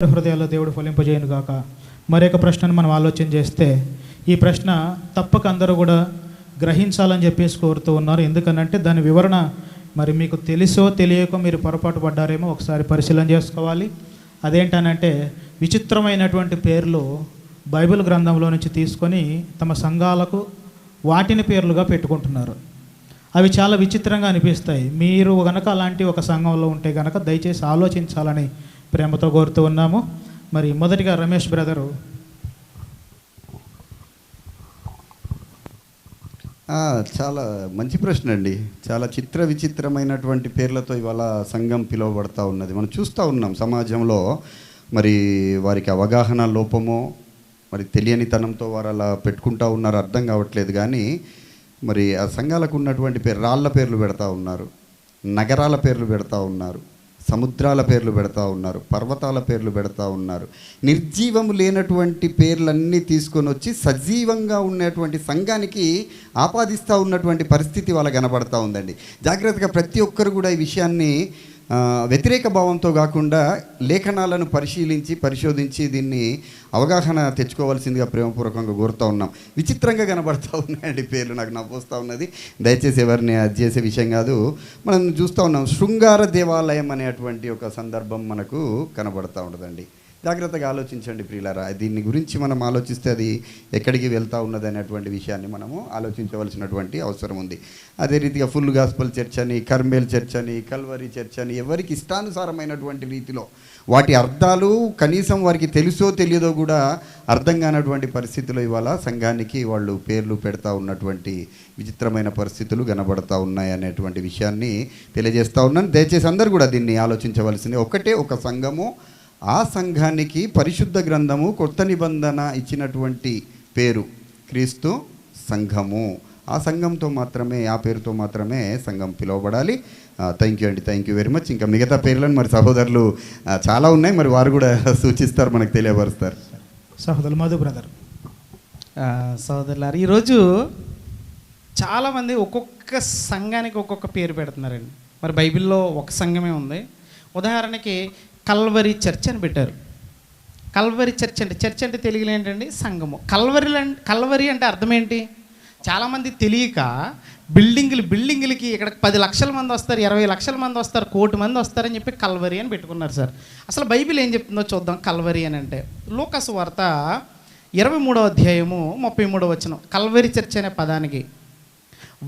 హృదయాల్లో దేవుడు ఫలింపజేయను గాక. మరొక ప్రశ్నను మనం ఆలోచన చేస్తే, ఈ ప్రశ్న తప్పక అందరూ కూడా గ్రహించాలని చెప్పేసి కోరుతూ ఉన్నారు. ఎందుకనంటే దాని వివరణ మరి మీకు తెలుసో తెలియకో మీరు పొరపాటు పడ్డారేమో ఒకసారి పరిశీలన చేసుకోవాలి. అదేంటనంటే, విచిత్రమైనటువంటి పేర్లు బైబిల్ గ్రంథంలో నుంచి తీసుకొని తమ సంఘాలకు వాటిని పేర్లుగా పెట్టుకుంటున్నారు. అవి చాలా విచిత్రంగా అనిపిస్తాయి. మీరు కనుక అలాంటి ఒక సంఘంలో ఉంటే కనుక దయచేసి ఆలోచించాలని ప్రేమతో కోరుతూ ఉన్నాము. మరి మొదటిగా రమేష్ బ్రదరు. చాలా మంచి ప్రశ్న అండి. చాలా విచిత్రమైనటువంటి పేర్లతో ఇవాళ సంఘం పిలువబడతా ఉన్నది. మనం చూస్తూ ఉన్నాం సమాజంలో. మరి వారికి అవగాహన లోపమో మరి తెలియనితనంతో వారు అలా పెట్టుకుంటూ ఉన్నారు, అర్థం కావట్లేదు. కానీ మరి ఆ సంఘాలకు ఉన్నటువంటి పేరు, రాళ్ళ పేర్లు పెడతా ఉన్నారు, నగరాల పేర్లు పెడతా ఉన్నారు, సముద్రాల పేర్లు పెడతా ఉన్నారు, పర్వతాల పేర్లు పెడతా ఉన్నారు. నిర్జీవము లేనటువంటి పేర్లన్నీ తీసుకొని వచ్చి సజీవంగా ఉన్నటువంటి సంఘానికి ఆపాదిస్తూ ఉన్నటువంటి పరిస్థితి వాళ్ళ కనబడతా ఉందండి. జాగ్రత్తగా ప్రతి ఒక్కరు కూడా ఈ విషయాన్ని వ్యతిరేక భావంతో కాకుండా లేఖనాలను పరిశోధించి దీన్ని అవగాహన తెచ్చుకోవాల్సిందిగా ప్రేమపూర్వకంగా కోరుతూ ఉన్నాం. విచిత్రంగా కనబడతా ఉన్నాయండి పేర్లు, నాకు నవ్వొస్తూ ఉన్నది. దయచేసి ఎవరిని అది చేసే విషయం కాదు. మనం చూస్తూ ఉన్నాం, శృంగార దేవాలయం అనేటువంటి ఒక సందర్భం మనకు కనబడతా ఉండదండి. జాగ్రత్తగా ఆలోచించండి ప్రియులారా. దీని గురించి మనం ఆలోచిస్తే అది ఎక్కడికి వెళ్తూ ఉన్నది అనేటువంటి విషయాన్ని మనము ఆలోచించవలసినటువంటి అవసరం ఉంది. అదే రీతిగా ఫుల్ గాస్పల్ చర్చ్ అని, కర్మేల్ చర్చ్ అని, కల్వరీ చర్చ్ అని ఎవరికి ఇష్టానుసారమైనటువంటి రీతిలో వాటి అర్థాలు కనీసం వారికి తెలుసో తెలియదో కూడా అర్థం కానటువంటి పరిస్థితుల్లో ఇవాళ సంఘానికి వాళ్ళు పేర్లు పెడతా ఉన్నటువంటి విచిత్రమైన పరిస్థితులు కనబడతా ఉన్నాయి అనేటువంటి విషయాన్ని తెలియజేస్తూ ఉన్నాను. దయచేసి అందరూ కూడా దీన్ని ఆలోచించవలసింది. ఒక సంఘము, ఆ సంఘానికి పరిశుద్ధ గ్రంథము కొత్త నిబంధన ఇచ్చినటువంటి పేరు క్రీస్తు సంఘము. ఆ సంఘంతో మాత్రమే, ఆ పేరుతో మాత్రమే సంఘం పిలువబడాలి. థ్యాంక్ యూ అండి, థ్యాంక్ యూ వెరీ మచ్. ఇంకా మిగతా పేర్లను మరి సహోదరులు చాలా ఉన్నాయి, మరి వారు కూడా సూచిస్తారు, మనకు తెలియపరుస్తారు. సహోదరులు మధు బ్రదర్. సహోదరులారు, ఈరోజు చాలామంది ఒక్కొక్క సంఘానికి ఒక్కొక్క పేరు పెడుతున్నారండి. మరి బైబిల్లో ఒక సంఘమే ఉంది. ఉదాహరణకి కల్వరీ చర్చ్ అని పెట్టారు. కల్వరీ చర్చ్ అంటే తెలుగులో ఏంటండి? సంఘము. కల్వరీ అంటే అర్థం ఏంటి? చాలామంది తెలియక బిల్డింగులకి ఇక్కడ 10 లక్షల మంది వస్తారు, 20 లక్షల మంది వస్తారు, 1 కోటి మంది వస్తారని చెప్పి కల్వరీ అని పెట్టుకున్నారు సార్. అసలు బైబిల్ ఏం చెప్తుందో చూద్దాం. కల్వరీ అని అంటే లూకాసు వార్త 23వ అధ్యాయము 33వ వచనం. కల్వరీ చర్చ్ అనే పదానికి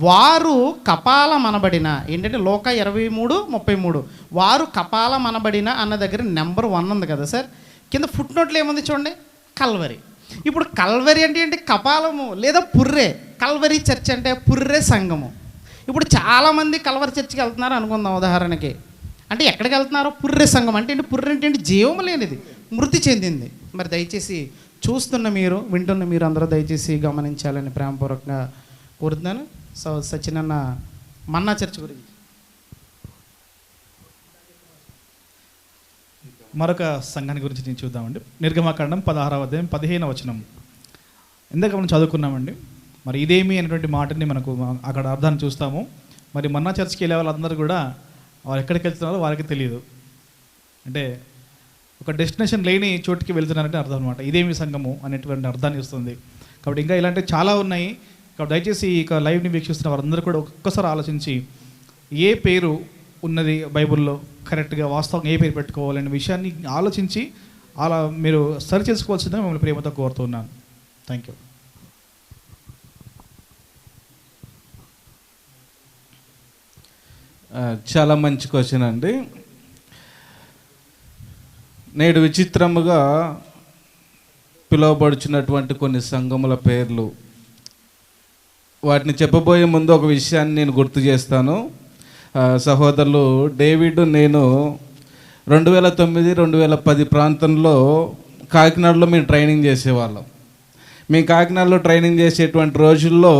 వారు కపాలమనబడిన, ఏంటంటే లోక 23:33, వారు కపాలమనబడిన అన్న దగ్గర నెంబర్ 1 ఉంది కదా సార్. కింద ఫుట్ నోట్లో ఏముంది చూడండి, కల్వరీ. ఇప్పుడు కల్వరీ అంటే ఏంటి? కపాలము లేదా పుర్రె. కల్వరీ చర్చ్ అంటే పుర్రె సంఘము. ఇప్పుడు చాలామంది కల్వరీ చర్చికి వెళ్తున్నారు అనుకుందాం ఉదాహరణకి. అంటే ఎక్కడికి వెళ్తున్నారు? పుర్రె సంఘం. అంటే ఏంటి? పుర్రె అంటే ఏంటి? జీవము లేనిది, మృతి చెందింది. మరి దయచేసి చూస్తున్న మీరు, వింటున్న మీరు అందరూ దయచేసి గమనించాలని ప్రేమపూర్వకంగా కోరుతున్నాను. సచినన్న మన్నా చర్చ్ గురించి మరొక సంఘాన్ని గురించి నేను చూద్దామండి. నిర్గమకాండం 16వ అధ్యాయం 15వ వచనం. ఇందాక మనం చదువుకున్నామండి. మరి ఇదేమి అనేటువంటి మాటని మనకు అక్కడ అర్థాన్ని చూస్తాము. మరి మన్నా చర్చ్కి వెళ్ళే వాళ్ళందరూ కూడా వారు ఎక్కడికి వెళ్తున్నారో వారికి తెలియదు. అంటే ఒక డెస్టినేషన్ లేని చోటుకి వెళ్తున్నారంటే అర్థం అనమాట. ఇదేమి సంఘము అనేటువంటి అర్థాన్ని ఇస్తుంది. కాబట్టి ఇంకా ఇలాంటివి చాలా ఉన్నాయి. కాబట్టి దయచేసి ఇక లైవ్ని వీక్షిస్తున్న వారందరూ కూడా ఒక్కసారి ఆలోచించి ఏ పేరు ఉన్నది బైబిల్లో కరెక్ట్గా వాస్తవంగా ఏ పేరు పెట్టుకోవాలనే విషయాన్ని ఆలోచించి అలా మీరు సరి చేసుకోవాల్సిందని మిమ్మల్ని ప్రేమతో కోరుతున్నాను. Thank you. చాలా మంచి క్వశ్చన్ అండి. నేడు విచిత్రముగా పిలువబడుచున్నటువంటి కొన్ని సంఘముల పేర్లు, వాటిని చెప్పబోయే ముందు ఒక విషయాన్ని నేను గుర్తు చేస్తాను. సహోదరులు డేవిడ్, నేను 2009-2010 ప్రాంతంలో కాకినాడలో మేము ట్రైనింగ్ చేసేవాళ్ళం. మేము కాకినాడలో ట్రైనింగ్ చేసేటువంటి రోజుల్లో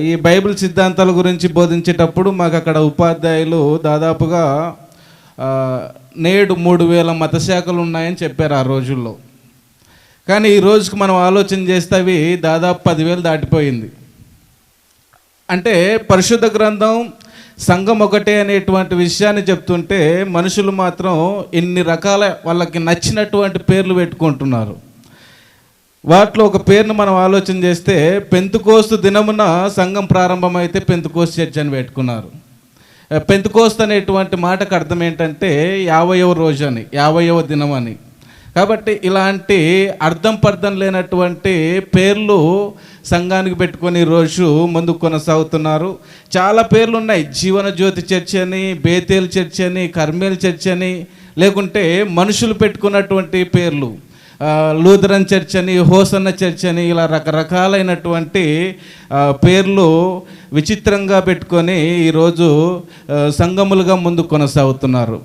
ఈ బైబిల్ సిద్ధాంతాల గురించి బోధించేటప్పుడు మాకు అక్కడ ఉపాధ్యాయులు దాదాపుగా నేడు 3000 మతశాఖలు ఉన్నాయని చెప్పారు ఆ రోజుల్లో. కానీ ఈ రోజుకి మనం ఆలోచన చేస్తే అవి దాదాపు 10,000 దాటిపోయింది. అంటే పరిశుద్ధ గ్రంథం సంఘం ఒకటే అనేటువంటి విషయాన్ని చెప్తుంటే మనుషులు మాత్రం ఎన్ని రకాల వాళ్ళకి నచ్చినటువంటి పేర్లు పెట్టుకుంటున్నారు. వాటిలో ఒక పేరును మనం ఆలోచన చేస్తే పెంతుకోస్తు దినమున సంఘం ప్రారంభమైతే పెంతుకోస్తు చర్చ్ అని పెట్టుకున్నారు. పెంతుకోస్తు అనేటువంటి మాటకు అర్థం ఏంటంటే 50వ రోజు అని, 50వ దినం అని. కాబట్టి ఇలాంటి అర్థం పర్థం లేనటువంటి పేర్లు సంఘానికి పెట్టుకొని రోజు ముందుకు కొనసాగుతున్నారు. చాలా పేర్లు ఉన్నాయి. జీవన జ్యోతి చర్చ్ అని, బేతేల్ చర్చ్ అని, కర్మేల్ చర్చ్ అని, లేకుంటే మనుషులు పెట్టుకున్నటువంటి పేర్లు లూథరన్ చర్చ్ అని, హోసన్న చర్చ్ అని, ఇలా రకరకాలైనటువంటి పేర్లు విచిత్రంగా పెట్టుకొని ఈరోజు సంఘములుగా ముందుకు కొనసాగుతున్నారు.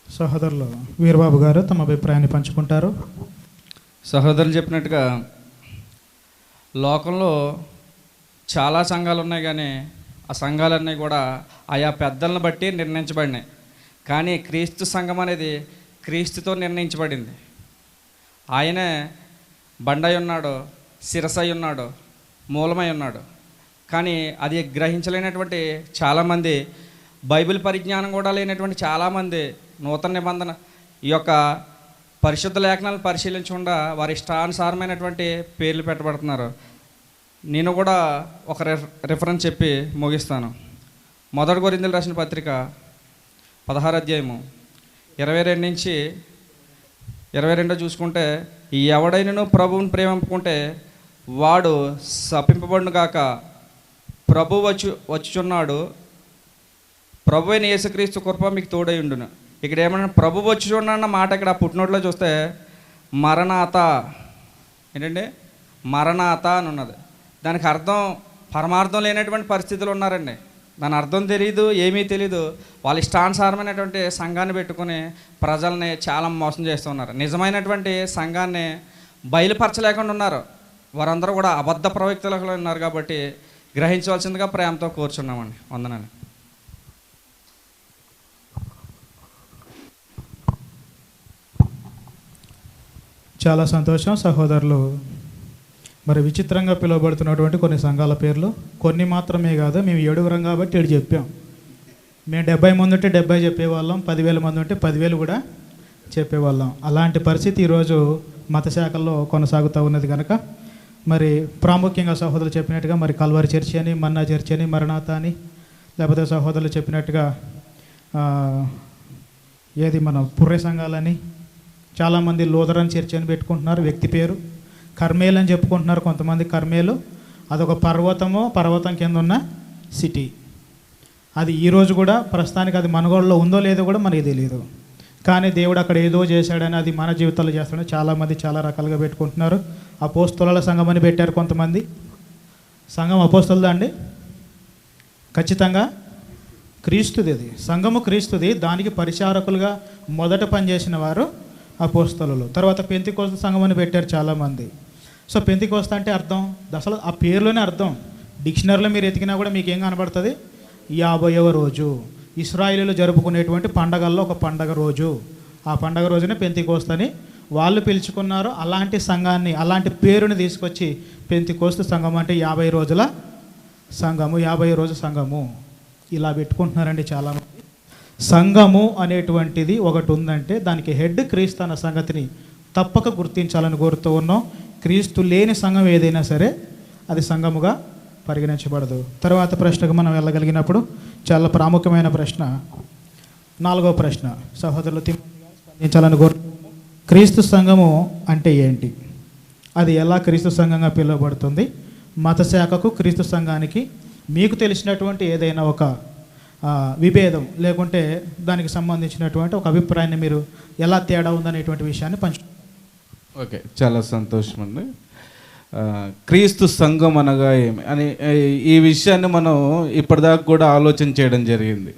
సహోదరులు వీరబాబు గారు తమ అభిప్రాయాన్ని పంచుకుంటారు. సహోదరులు చెప్పినట్టుగా లోకంలో చాలా సంఘాలు ఉన్నాయి, కానీ ఆ సంఘాలన్నీ కూడా ఆయా పెద్దలను బట్టి నిర్ణయించబడినాయి. కానీ క్రీస్తు సంఘం అనేది క్రీస్తుతో నిర్ణయించబడింది. ఆయనే బండై ఉన్నాడు, శిరసై ఉన్నాడు, మూలమై ఉన్నాడు. కానీ అది గ్రహించలేనటువంటి చాలామంది, బైబిల్ పరిజ్ఞానం కూడా లేనటువంటి చాలామంది నూతన నిబంధన ఈ యొక్క పరిశుద్ధ లేఖనాలను పరిశీలించకుండా వారి ఇష్టానుసారమైనటువంటి పేర్లు పెట్టబడుతున్నారు. నేను కూడా ఒక రిఫరెన్స్ చెప్పి ముగిస్తాను. 1 కొరింథీయులకు రాసిన పత్రిక 16వ అధ్యాయము 22 నుంచి 22 చూసుకుంటే, ఎవడైనను ప్రభువుని ప్రేమింపుకుంటే వాడు శపింపబడును గాక, ప్రభు వచ్చుచున్నాడు, ప్రభు అయిన యేసుక్రీస్తు కృప మీకు తోడై ఉండును. ఇక్కడ ఏమన్నా ప్రభు వచ్చి చూడన్న మాట ఇక్కడ పుట్టినోట్లో చూస్తే మరణాత ఏంటండి, మరణాత అని ఉన్నది. దానికి అర్థం పరమార్థం లేనటువంటి పరిస్థితులు ఉన్నారండి. దాని అర్థం తెలియదు, ఏమీ తెలీదు. వాళ్ళ ఇష్టానుసారమైనటువంటి సంఘాన్ని పెట్టుకుని ప్రజల్ని చాలా మోసం చేస్తున్నారు. నిజమైనటువంటి సంఘాన్ని బయలుపరచలేకుండా ఉన్నారు. వారందరూ కూడా అబద్ధ ప్రవక్తలు ఉన్నారు. కాబట్టి గ్రహించవలసిందిగా ప్రేమతో కోరుచున్నామండి. వందనాలు. చాలా సంతోషం సహోదరులు. మరి విచిత్రంగా పిలువబడుతున్నటువంటి కొన్ని సంఘాల పేర్లు కొన్ని మాత్రమే కాదు, మేము 7 కాబట్టి 7 చెప్పాం. మేము 70 మంది ఉంటే 70 చెప్పేవాళ్ళం, 10,000 మంది ఉంటే 10,000 కూడా చెప్పేవాళ్ళం. అలాంటి పరిస్థితి ఈరోజు మత శాఖల్లో కొనసాగుతూ ఉన్నది కనుక మరి ప్రాముఖ్యంగా సహోదరులు చెప్పినట్టుగా మరి కల్వరి చర్చి అని, మన్నా చర్చి అని, మరణాత అని, లేకపోతే సహోదరులు చెప్పినట్టుగా ఏది మన పుర్రె సంఘాలని, చాలామంది లూథరన్ చర్చి అని పెట్టుకుంటున్నారు వ్యక్తి పేరు. కర్మేలు అని చెప్పుకుంటున్నారు కొంతమంది. కర్మేలు అదొక పర్వతం కింద ఉన్న సిటీ. అది ఈరోజు కూడా ప్రస్తుతానికి అది మనుగోడులో ఉందో లేదో కూడా మనకి తెలియదు. కానీ దేవుడు అక్కడ ఏదో చేశాడని అది మన జీవితాల్లో చేస్తాడని చాలామంది చాలా రకాలుగా పెట్టుకుంటున్నారు. అపోస్తలుల సంఘం అని పెట్టారు కొంతమంది. సంఘం అపోస్తలుదా అండి? ఖచ్చితంగా క్రీస్తుది. అది సంఘము క్రీస్తుది. దానికి పరిచారకులుగా మొదట పనిచేసిన వారు అపోస్తలులు. తర్వాత పెంతెకోస్తు సంఘం అని పెట్టారు చాలామంది. సో పెంతెకోస్తు అంటే అర్థం అసలు ఆ పేరులోనే అర్థం. డిక్షనరీలో మీరు ఎతికినా కూడా మీకు ఏం కనబడుతుంది? 50వ రోజు, ఇశ్రాయేలీలు జరుపుకునేటువంటి పండగల్లో ఒక పండగ రోజు. ఆ పండగ రోజునే పెంతెకోస్తు అని వాళ్ళు పిలుచుకున్నారు. అలాంటి సంఘాన్ని, అలాంటి పేరుని తీసుకొచ్చి పెంతెకోస్తు సంఘం అంటే 50 రోజుల సంఘము, 50 రోజు సంఘము ఇలా పెట్టుకుంటున్నారండి చాలామంది. సంఘము అనేటువంటిది ఒకటి ఉందంటే దానికి హెడ్ క్రీస్తు అన్న సంగతిని తప్పక గుర్తించాలని కోరుతూ ఉన్నాం. క్రీస్తు లేని సంఘం ఏదైనా సరే అది సంఘముగా పరిగణించబడదు. తర్వాత ప్రశ్నకు మనం వెళ్ళగలిగినప్పుడు చాలా ప్రాముఖ్యమైన ప్రశ్న, 4వ ప్రశ్న సహోదరులు స్పందించాలని కోరుతూ, క్రీస్తు సంఘము అంటే ఏంటి? అది ఎలా క్రీస్తు సంఘంగా పిలువబడుతుంది? మత శాఖకు క్రీస్తు సంఘానికి మీకు తెలిసినటువంటి ఏదైనా ఒక విభేదం లేకుంటే దానికి సంబంధించినటువంటి ఒక అభిప్రాయాన్ని మీరు ఎలా తేడా ఉందనేటువంటి విషయాన్ని ఓకే, చాలా సంతోషం అండి. క్రీస్తు సంఘం అనగా ఏమి అని ఈ విషయాన్ని మనం ఇప్పటిదాకా కూడా ఆలోచన చేయడం జరిగింది.